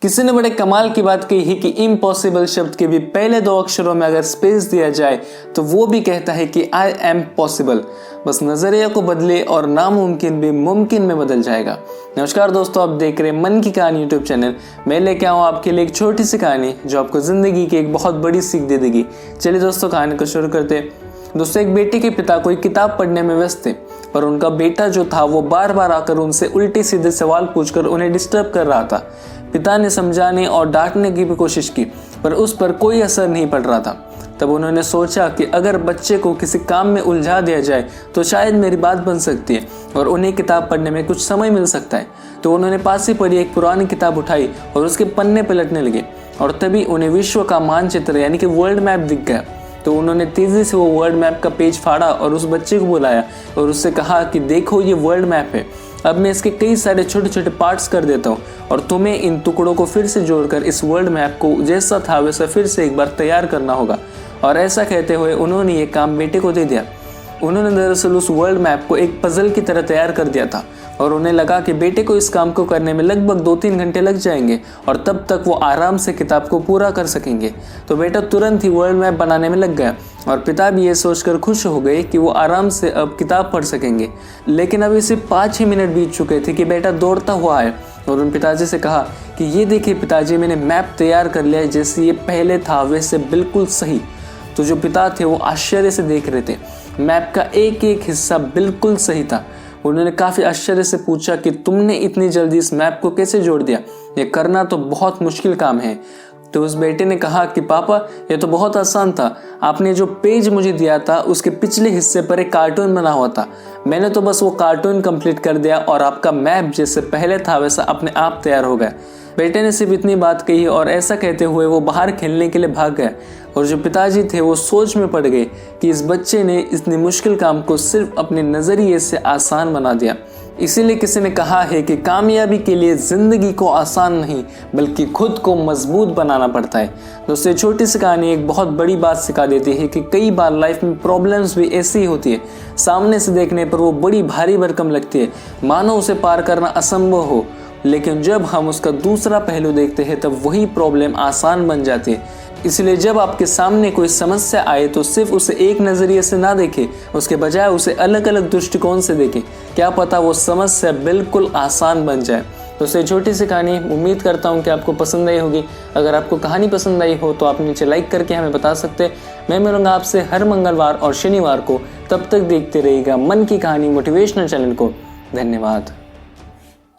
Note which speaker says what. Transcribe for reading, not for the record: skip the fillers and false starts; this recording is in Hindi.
Speaker 1: किसी ने बड़े कमाल की बात कही है कि इम्पॉसिबल शब्द के भी पहले दो अक्षरों में अगर स्पेस दिया जाए तो वो भी कहता है कि आई एम पॉसिबल। बस नजरिया को बदले और नामुमकिन भी मुमकिन में बदल जाएगा। नमस्कार दोस्तों, आप देख रहे हैं मन की कहानी यूट्यूब चैनल। मैं लेके आऊँ आपके लिए एक छोटी सी कहानी जो आपको जिंदगी की एक बहुत बड़ी सीख दे देगी। चलिए दोस्तों, कहानी को शुरू करते हैं। दोस्तों, एक बेटे के पिता कोई किताब पढ़ने में व्यस्त थे, पर उनका बेटा जो था वो बार बार आकर उनसे उल्टे सीधे सवाल पूछकर उन्हें डिस्टर्ब कर रहा था। पिता ने समझाने और डांटने की भी कोशिश की, पर उस पर कोई असर नहीं पड़ रहा था। तब उन्होंने सोचा कि अगर बच्चे को किसी काम में उलझा दिया जाए तो शायद मेरी बात बन सकती है और उन्हें किताब पढ़ने में कुछ समय मिल सकता है। तो उन्होंने पास ही पड़ी एक पुरानी किताब उठाई और उसके पन्ने पलटने लगे, और तभी उन्हें विश्व का मानचित्र यानी कि वर्ल्ड मैप दिख गया। तो उन्होंने तेजी से वो वर्ल्ड मैप का पेज फाड़ा और उस बच्चे को बुलाया और उससे कहा कि देखो, ये वर्ल्ड मैप है। अब मैं इसके कई सारे छोटे छोटे पार्ट्स कर देता हूँ और तुम्हें इन टुकड़ों को फिर से जोड़कर इस वर्ल्ड मैप को जैसा था वैसा फिर से एक बार तैयार करना होगा। और ऐसा कहते हुए उन्होंने ये काम बेटे को दे दिया। उन्होंने दरअसल उस वर्ल्ड मैप को एक पजल की तरह तैयार कर दिया था और उन्हें लगा कि बेटे को इस काम को करने में लगभग 2-3 घंटे लग जाएंगे और तब तक वो आराम से किताब को पूरा कर सकेंगे। तो बेटा तुरंत ही वर्ल्ड मैप बनाने में लग गया और पिता भी ये सोचकर खुश हो गए कि वो आराम से अब किताब पढ़ सकेंगे। लेकिन अभी सिर्फ 5 ही मिनट बीत चुके थे कि बेटा दौड़ता हुआ आया और उन पिताजी से कहा कि ये देखिए पिताजी, मैंने मैप तैयार कर लिया है, जैसे ये पहले था वैसे बिल्कुल सही। तो जो पिता थे वो आश्चर्य से देख रहे थे। मैप का एक एक हिस्सा बिल्कुल सही था। उन्होंने काफ़ी आश्चर्य से पूछा कि तुमने इतनी जल्दी इस मैप को कैसे जोड़ दिया? ये करना तो बहुत मुश्किल काम है। तो उस बेटे ने कहा कि पापा, ये तो बहुत आसान था। आपने जो पेज मुझे दिया था उसके पिछले हिस्से पर एक कार्टून बना हुआ था, मैंने तो बस वो कार्टून कंप्लीट कर दिया और आपका मैप जैसे पहले था वैसा अपने आप तैयार हो गया। बेटे ने सिर्फ इतनी बात कही और ऐसा कहते हुए वो बाहर खेलने के लिए भाग गया। और जो पिताजी थे वो सोच में पड़ गए कि इस बच्चे ने इतने मुश्किल काम को सिर्फ अपने नज़रिए से आसान बना दिया। इसीलिए किसी ने कहा है कि कामयाबी के लिए ज़िंदगी को आसान नहीं बल्कि खुद को मजबूत बनाना पड़ता है। दोस्तों, छोटी सी कहानी एक बहुत बड़ी बात सिखा देती है कि कई बार लाइफ में प्रॉब्लम्स भी ऐसी ही होती है। सामने से देखने पर वो बड़ी भारी भरकम लगती है, मानो उसे पार करना असंभव हो, लेकिन जब हम उसका दूसरा पहलू देखते हैं तब वही प्रॉब्लम आसान बन जाती है। इसलिए जब आपके सामने कोई समस्या आए तो सिर्फ उसे एक नज़रिए से ना देखें, उसके बजाय उसे अलग अलग दृष्टिकोण से देखें। क्या पता वो समस्या बिल्कुल आसान बन जाए। तो ये छोटी सी कहानी उम्मीद करता हूँ कि आपको पसंद आई होगी। अगर आपको कहानी पसंद आई हो तो आप नीचे लाइक करके हमें बता सकते हैं। मैं मिलूंगा आपसे हर मंगलवार और शनिवार को। तब तक देखते रहिएगा मन की कहानी मोटिवेशनल चैनल को। धन्यवाद।